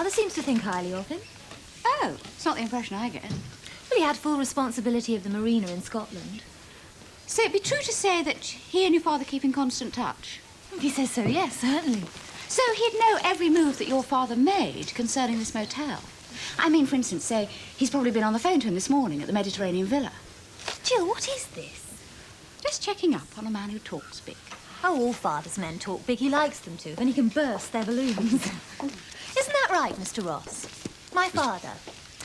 father seems to think highly of him. Oh, it's not the impression I get. Well, he had full responsibility of the marina in Scotland. So it'd be true to say that he and your father keep in constant touch? If he says so, yes, certainly. So he'd know every move that your father made concerning this motel? I mean, for instance, say, he's probably been on the phone to him this morning at the Mediterranean Villa. Jill, what is this? Just checking up on a man who talks big. Oh, all father's men talk big. He likes them to. Then he can burst their balloons. Isn't that right, Mr. Ross? My father,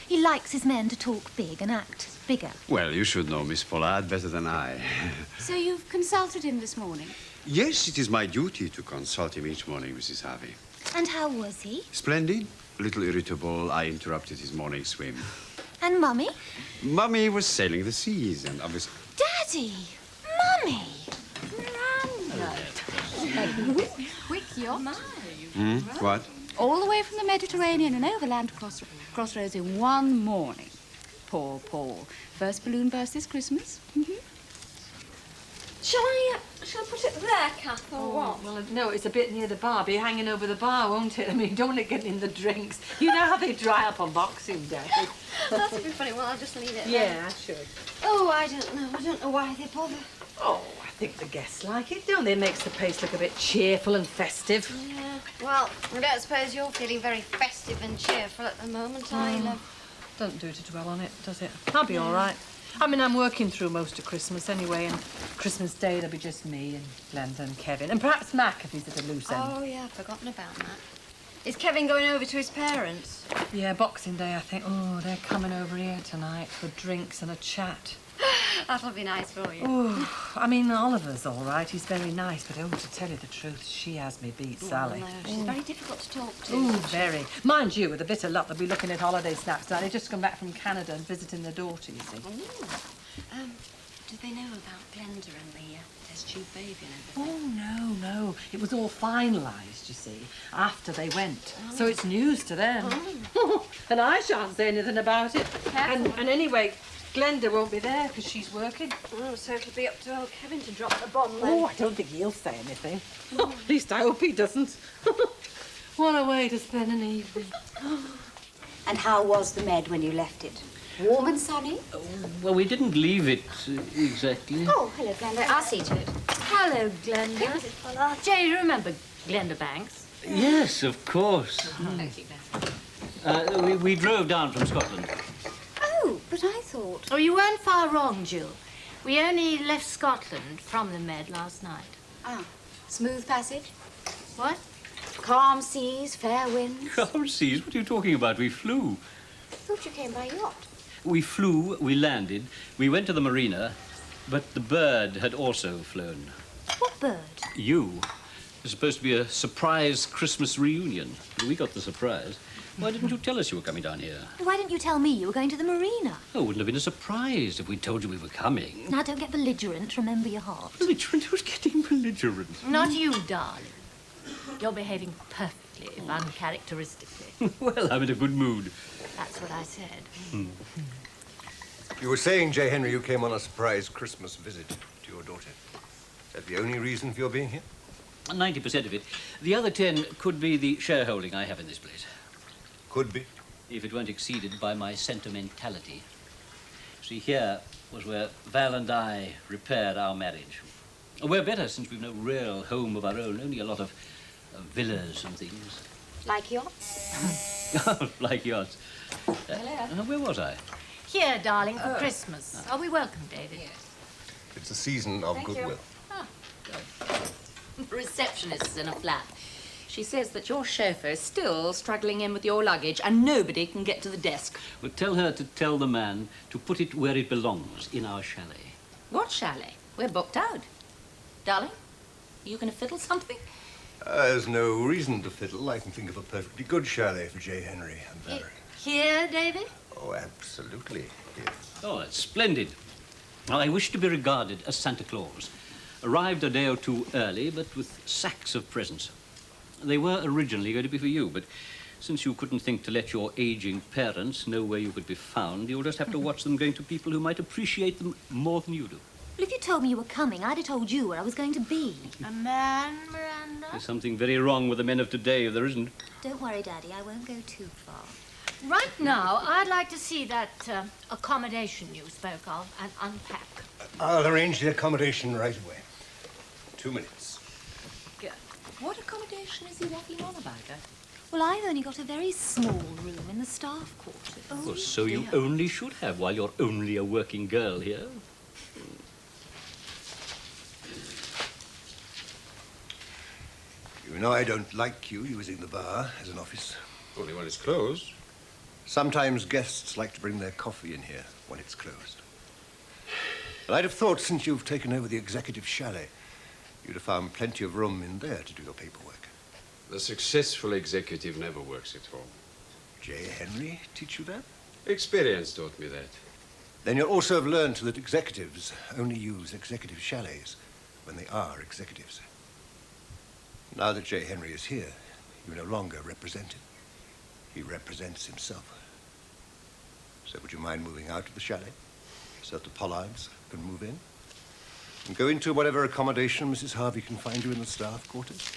he likes his men to talk big and act bigger. Well, you should know Miss Pollard better than I. So you've consulted him this morning? Yes, it is my duty to consult him each morning, Mrs. Harvey. And how was he? Splendid. A little irritable. I interrupted his morning swim. And Mummy? Mummy was sailing the seas and obviously... Daddy! Mummy! Miranda! Quick yacht. What? All the way from the Mediterranean and overland to Crossroads in one morning. Poor Paul. First balloon burst this Christmas. Shall I put it there, Kath, or what? Well, no, it's a bit near the bar. Be hanging over the bar, won't it? I mean, don't want it getting in the drinks. You know how they dry up on Boxing Day. That would be funny. Well, I'll just leave it there. Yeah, I should. Oh, I don't know. I don't know why they bother. Oh, I think the guests like it, don't they? It makes the place look a bit cheerful and festive. Yeah. Well, I don't suppose you're feeling very festive and cheerful at the moment, are you, love? Don't do to dwell on it, does it? I'll be all right. I mean, I'm working through most of Christmas anyway, and Christmas Day there'll be just me and Glenda and Kevin, and perhaps Mac if he's at a loose end. Oh, yeah, I've forgotten about that. Is Kevin going over to his parents? Yeah, Boxing Day, I think. Oh, they're coming over here tonight for drinks and a chat. That'll be nice for you. Oh, I mean, Oliver's all right. He's very nice, but oh, to tell you the truth, she has me beat, Sally. No, she's very difficult to talk to. Oh, very. Mind you, with a bit of luck, they'll be looking at holiday snaps now. They've just come back from Canada and visiting their daughter, you see. Do they know about Glenda and the test tube baby and everything? Oh, no. It was all finalised, you see, after they went. So it's news to them. And I shan't say anything about it. And anyway, Glenda won't be there because she's working. Oh, so it'll be up to old Kevin to drop the bomb then. Oh, I don't think he'll say anything. At least I hope he doesn't. What a way to spend an evening. And how was the Med when you left it? Warm and sunny? Well, we didn't leave it exactly. Oh, hello, Glenda. I'll see to it. Hello, Glenda. Pollard. Jay, you remember Glenda Banks? Yes, of course. We drove down from Scotland. Oh, but I thought... Oh, you weren't far wrong, Jill. We only left Scotland from the Med last night. Ah, smooth passage? What? Calm seas, fair winds? Calm seas? What are you talking about? We flew. I thought you came by yacht. We flew, we landed, we went to the marina, but the bird had also flown. What bird? You. It was supposed to be a surprise Christmas reunion. We got the surprise. Why didn't you tell us you were coming down here? Why didn't you tell me you were going to the marina? Oh, it wouldn't have been a surprise if we'd told you we were coming. Now, don't get belligerent. Remember your heart. Belligerent? Who's getting belligerent? Not you, darling. You're behaving perfectly, if uncharacteristically. Well, I'm in a good mood. That's what I said. You were saying, J. Henry, you came on a surprise Christmas visit to your daughter. Is that the only reason for your being here? 90% of it. The other 10 could be the shareholding I have in this place. Could be. If it weren't exceeded by my sentimentality. See, here was where Val and I repaired our marriage. We're better since we've no real home of our own, only a lot of villas and things. Like yachts? Like yours. Where was I? Here, darling, for Christmas. Are we welcome, David? It's a season of goodwill. Receptionist's in a flat. She says that your chauffeur is still struggling in with your luggage and nobody can get to the desk. Well, tell her to tell the man to put it where it belongs, in our chalet. What chalet? We're booked out. Darling, are you going to fiddle something? There's no reason to fiddle. I can think of a perfectly good chalet for J. Henry and Valerie. Here, David? Oh, absolutely. Here. Oh, that's splendid. Well, I wish to be regarded as Santa Claus. Arrived a day or two early, but with sacks of presents. They were originally going to be for you, but since you couldn't think to let your aging parents know where you could be found, you'll just have to watch them going to people who might appreciate them more than you do. Well, if you told me you were coming, I'd have told you where I was going to be. A man, Miranda? There's something very wrong with the men of today, if there isn't. Don't worry, Daddy, I won't go too far. Right now, I'd like to see that accommodation you spoke of and unpack. I'll arrange the accommodation right away. 2 minutes. What accommodation is he waffling on about? Well, I've only got a very small room in the staff quarters. Oh, so you only should have while you're only a working girl here. You know I don't like you using the bar as an office. Only when it's closed. Sometimes guests like to bring their coffee in here when it's closed. But I'd have thought since you've taken over the executive chalet, you'd have found plenty of room in there to do your paperwork. The successful executive never works at home. J. Henry teach you that? Experience taught me that. Then you'll also have learned that executives only use executive chalets when they are executives. Now that J. Henry is here, you no longer represent him. He represents himself. So would you mind moving out of the chalet so that the Pollards can move in? And go into whatever accommodation Mrs. Harvey can find you in the staff quarters?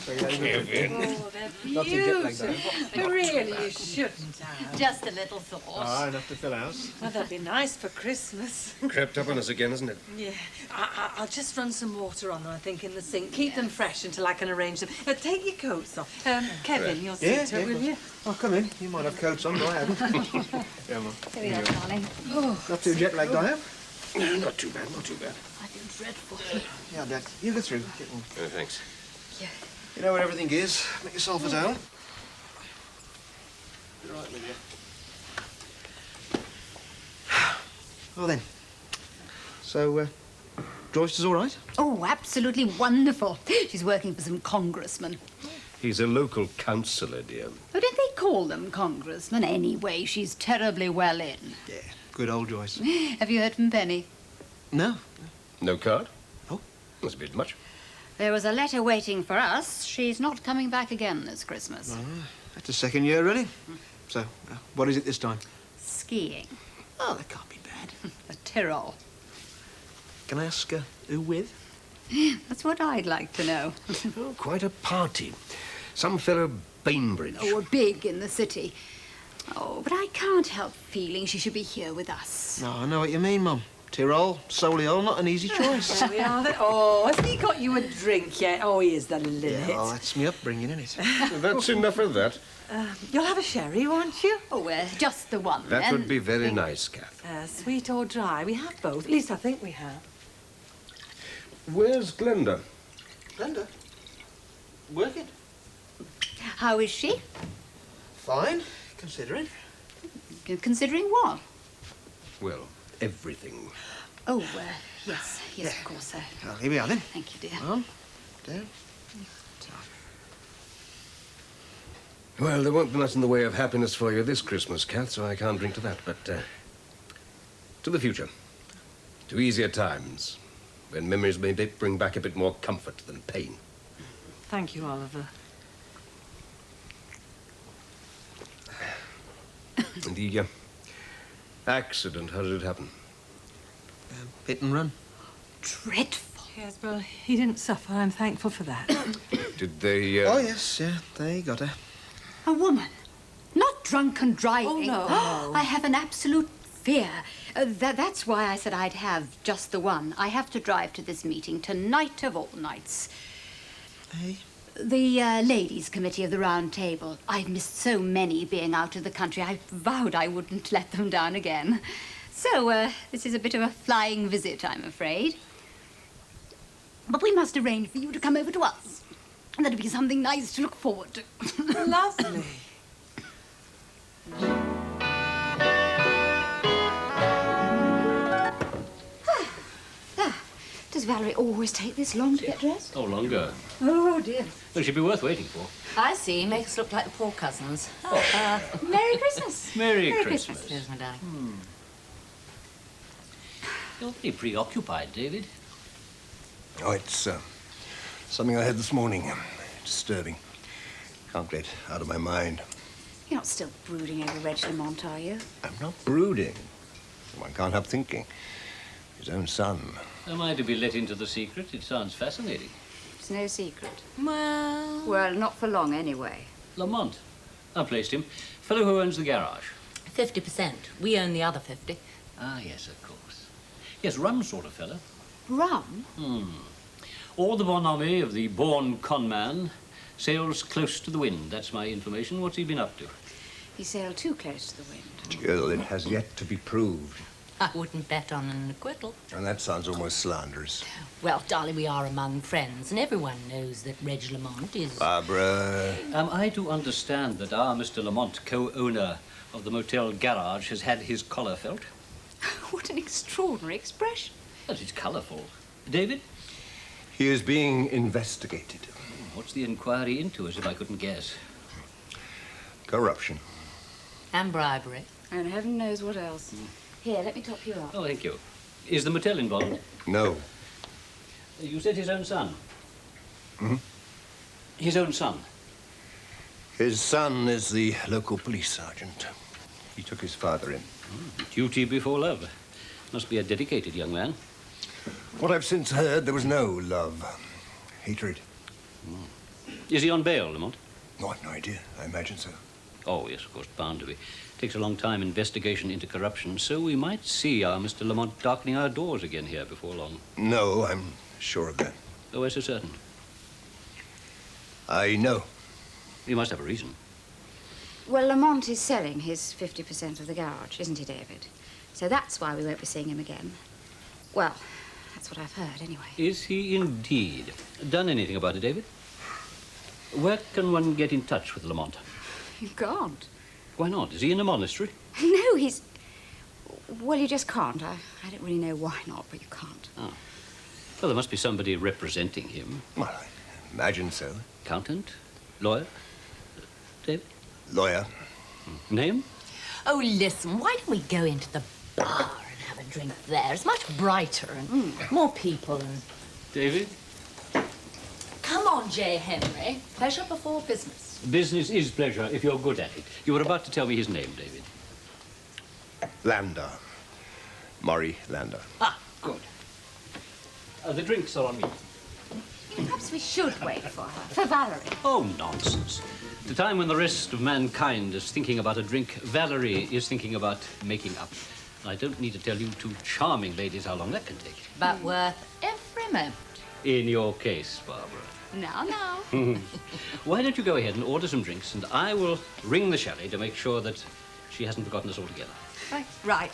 Kevin. Oh, they're beautiful. Really, you shouldn't have. Just a little thought. Ah, enough to fill out. Well, that'd be nice for Christmas. Crept up on us again, isn't it? Yeah. I'll just run some water on them, I think, in the sink. Keep them fresh until I can arrange them. Take your coats off. Kevin, you'll see to it, will you? Oh, come in. You might have coats on, but I haven't. Yeah, Mum. Here we are, darling. Not too jet lagged, I am. No, not too bad, not too bad. I feel dreadful. Yeah, Dad. You go through. Thanks. You know where everything is. Make yourself at home. Be right with you. Well then. So, Joyce is all right? Oh, absolutely wonderful. She's working for some congressman. He's a local councillor, dear. Oh, don't they call them congressmen? Anyway, she's terribly well in. Yeah. Good old Joyce. Have you heard from Penny? No. No card? Oh. That's a bit much. There was a letter waiting for us. She's not coming back again this Christmas. That's the second year, really. So, what is it this time? Skiing. Oh, that can't be bad. The Tyrol. Can I ask who with? That's what I'd like to know. Oh, quite a party. Some fellow Bainbridge. Oh, big in the city. Oh, but I can't help feeling she should be here with us. No, I know what you mean, Mum. Tyrol, Solihull, not an easy choice. There we are. Oh, hasn't he got you a drink yet? Oh, he is the Lynette. Yeah, well, that's me upbringing, isn't it? That's enough of that. You'll have a sherry, won't you? Oh, just the one, That then. would be very nice, Kath. Sweet or dry? We have both. At least I think we have. Where's Glenda? Glenda? Working. How is she? Fine, considering. Considering what? Well, everything. Oh, yes, of course. Well, here we are, then. Thank you, dear. Mum, Dad. Well, there won't be much in the way of happiness for you this Christmas, Kath, so I can't drink to that. But to the future, to easier times, when memories may bring back a bit more comfort than pain. Thank you, Oliver. And the accident, how did it happen? Hit and run. Dreadful. Yes, well, he didn't suffer. I'm thankful for that. Did they... Oh, yes, yeah, they got her. A woman. Not drunk and driving. Oh, no. I have an absolute fear. That's why I said I'd have just the one. I have to drive to this meeting tonight of all nights. Hey? The ladies' committee of the Round Table. I've missed so many being out of the country. I vowed I wouldn't let them down again. So, this is a bit of a flying visit, I'm afraid. But we must arrange for you to come over to us. That'll be something nice to look forward to. Lovely. Does Valerie always take this long to get dressed? Oh, longer. Oh, dear. It should be worth waiting for. I see. Make us look like the poor cousins. Merry Christmas. Merry Christmas. Cheers, my darling. You're pretty preoccupied, David. Oh, it's something I heard this morning. Disturbing. Can't get out of my mind. You're not still brooding over Reg Lamont, are you? I'm not brooding. One can't help thinking. His own son. Am I to be let into the secret? It sounds fascinating. It's no secret. Well... Well, not for long anyway. Lamont. I placed him. Fellow who owns the garage. 50%. We own the other 50. Ah, yes, of course. Yes, rum sort of fellow. Rum? Or the bonhomie of the born conman sails close to the wind. That's my information. What's he been up to? He sailed too close to the wind. Jill, it has yet to be proved. I wouldn't bet on an acquittal. And that sounds almost slanderous. Well, darling, we are among friends, and everyone knows that Reg Lamont is... Barbara... Am I to understand that our Mr. Lamont, co-owner of the motel garage, has had his collar felt? What an extraordinary expression. But it's colourful. David? He is being investigated. What's the inquiry into, as if I couldn't guess? Corruption. And bribery. And heaven knows what else. Here, let me top you up. Oh, thank you. Is the motel involved? No. You said his own son? Hmm? His own son? His son is the local police sergeant. He took his father in. Duty before love. Must be a dedicated young man. What I've since heard, there was no love. Hatred. Is he on bail, Lamont? No, I've no idea. I imagine so. Oh, yes, of course, bound to be. Takes a long time, investigation into corruption, so we might see our Mr. Lamont darkening our doors again here before long. No, I'm sure of that. Oh, we're so certain. I know. You must have a reason. Well, Lamont is selling his 50% of the garage, isn't he, David? So that's why we won't be seeing him again. Well, that's what I've heard, anyway. Is he indeed? Done anything about it, David? Where can one get in touch with Lamont? You can't. Why not? Is he in a monastery? No, he's... Well, you just can't. I don't really know why not, but you can't. Oh. Well, there must be somebody representing him. Well, I imagine so. Accountant? Lawyer? David? Lawyer. Name? Oh, listen, why don't we go into the bar and have a drink there? It's much brighter and more people and... David? Come on, J. Henry. Pleasure before business. Business is pleasure, if you're good at it. You were about to tell me his name, David. Landa. Murray Landa. Ah, good. The drinks are on me. Perhaps we should wait for her. For Valerie. Oh, nonsense. The time when the rest of mankind is thinking about a drink, Valerie is thinking about making up. I don't need to tell you two charming ladies how long that can take. But worth every moment. In your case, Barbara. Now. Why don't you go ahead and order some drinks, and I will ring the chalet to make sure that she hasn't forgotten us altogether. Right.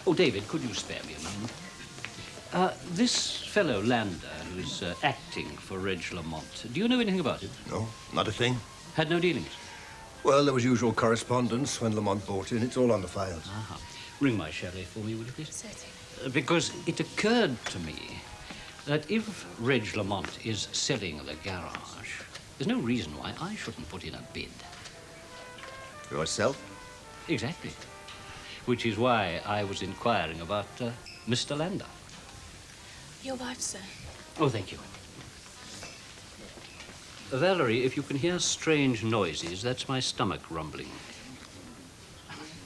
Oh, David, could you spare me a moment? This fellow Landa, who's acting for Reg Lamont, do you know anything about it? No, not a thing. Had no dealings? Well, there was usual correspondence when Lamont bought in. It's all on the files. Uh-huh. Ring my chalet for me, will you please? Certainly. Because it occurred to me that if Reg Lamont is selling the garage, there's no reason why I shouldn't put in a bid. Yourself? Exactly. Which is why I was inquiring about Mr. Landa. Your wife, sir. Oh, thank you. Valerie, if you can hear strange noises, that's my stomach rumbling.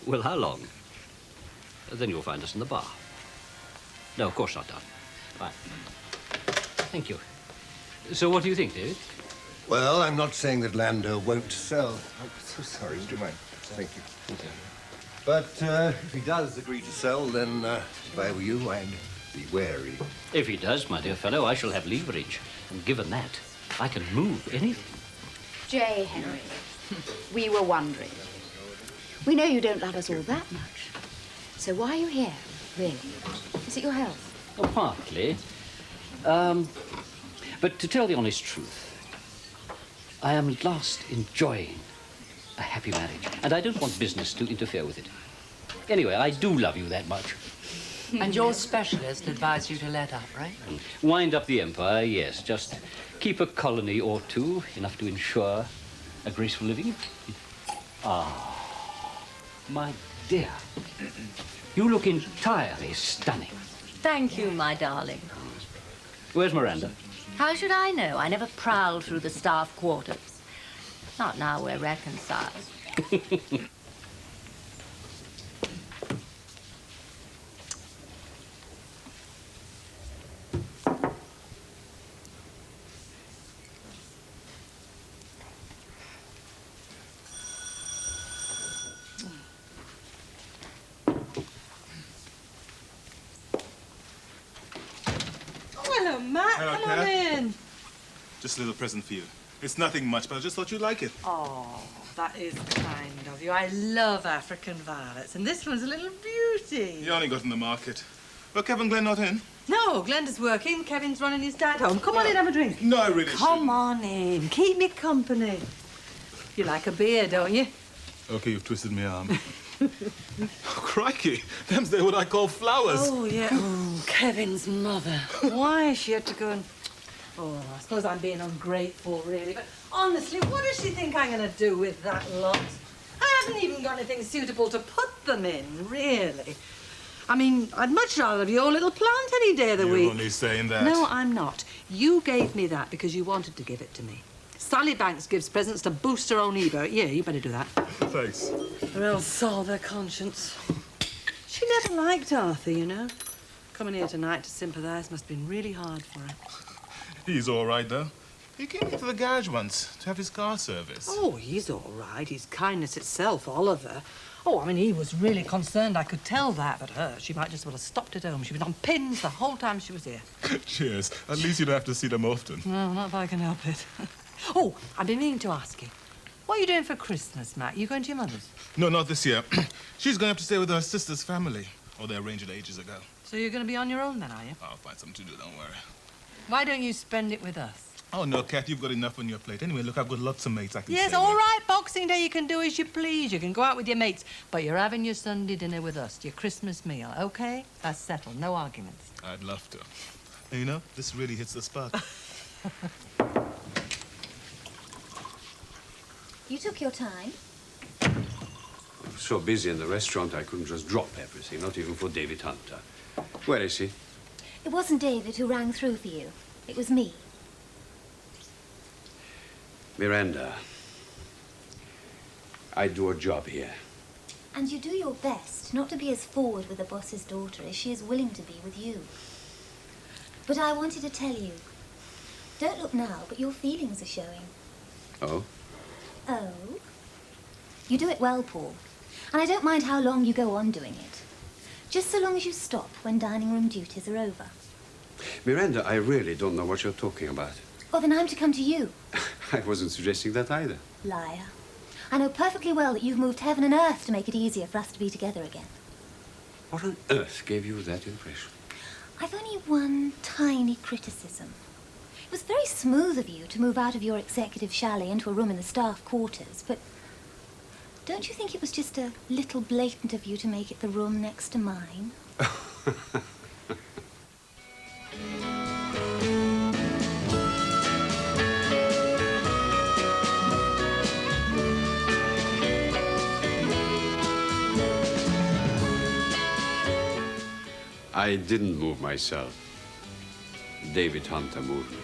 Well, how long? Then you'll find us in the bar. No, of course not, darling. Fine. Thank you. So what do you think, David? Well, I'm not saying that Landa won't sell. I'm so sorry. Would you mind? Thank you. But if he does agree to sell, then if I were you, I'd be wary. If he does, my dear fellow, I shall have leverage. And given that, I can move anything. J. Henry, we were wondering. We know you don't love us all that much. So why are you here, really? Is it your health? Oh, partly. But to tell the honest truth, I am at last enjoying a happy marriage, and I don't want business to interfere with it. Anyway, I do love you that much. And your specialist advised you to let up, right? Wind up the empire, yes. Just keep a colony or two, enough to ensure a graceful living. Ah, my dear, you look entirely stunning. Thank you, my darling. Where's Miranda? How should I know? I never prowl through the staff quarters. Not now we're reconciled. Matt, Hello, come on Kath. in. Just a little present for you. It's nothing much, but I just thought you'd like it. Oh, that is kind of you. I love African violets, and this one's a little beauty. You only got in the market. Well, Kevin Glenn not in? No, Glenda's working. Kevin's running his dad home. Come on in, have a drink. No, I really Come on in. Keep me company. You like a beer, don't you? Okay, you've twisted my arm. Oh, crikey. Them's they what I call flowers. Oh, yeah. Oh, Kevin's mother. Why she had to go and... Oh, I suppose I'm being ungrateful, really. But honestly, what does she think I'm going to do with that lot? I haven't even got anything suitable to put them in, really. I mean, I'd much rather have your little plant any day of the week. You're only saying that. No, I'm not. You gave me that because you wanted to give it to me. Sally Banks gives presents to boost her own ego. Yeah, you better do that. Thanks. Or else solve their conscience. She never liked Arthur, you know. Coming here tonight to sympathise must have been really hard for her. He's all right, though. He came into the garage once to have his car serviced. Oh, he's all right. He's kindness itself, Oliver. Oh, I mean, he was really concerned, I could tell that, but her, she might just well have stopped at home. She was on pins the whole time she was here. Cheers. At least you don't have to see them often. No, not if I can help it. Oh, I've been meaning to ask you. What are you doing for Christmas, Matt? You going to your mother's? No, not this year. She's going up to stay with her sister's family. Oh, they arranged it ages ago. So you're going to be on your own then, are you? I'll find something to do, don't worry. Why don't you spend it with us? Oh, no, Kath, you've got enough on your plate. Anyway, look, I've got lots of mates I can Yes, stay all with. right, Boxing Day, you can do as you please. You can go out with your mates, but you're having your Sunday dinner with us, your Christmas meal, OK? That's settled, no arguments. I'd love to. And you know, this really hits the spot. You took your time. I was so busy in the restaurant I couldn't just drop everything, not even for David Hunter. Where is he? It wasn't David who rang through for you. It was me. Miranda, I do a job here. And you do your best not to be as forward with the boss's daughter as she is willing to be with you. But I wanted to tell you, don't look now, but your feelings are showing. Oh? Oh? You do it well, Paul. And I don't mind how long you go on doing it. Just so long as you stop when dining room duties are over. Miranda, I really don't know what you're talking about. Oh, then I'm to come to you. I wasn't suggesting that either. Liar. I know perfectly well that you've moved heaven and earth to make it easier for us to be together again. What on earth gave you that impression? I've only one tiny criticism. It was very smooth of you to move out of your executive chalet into a room in the staff quarters, but don't you think it was just a little blatant of you to make it the room next to mine? I didn't move myself. David Hunter moved me.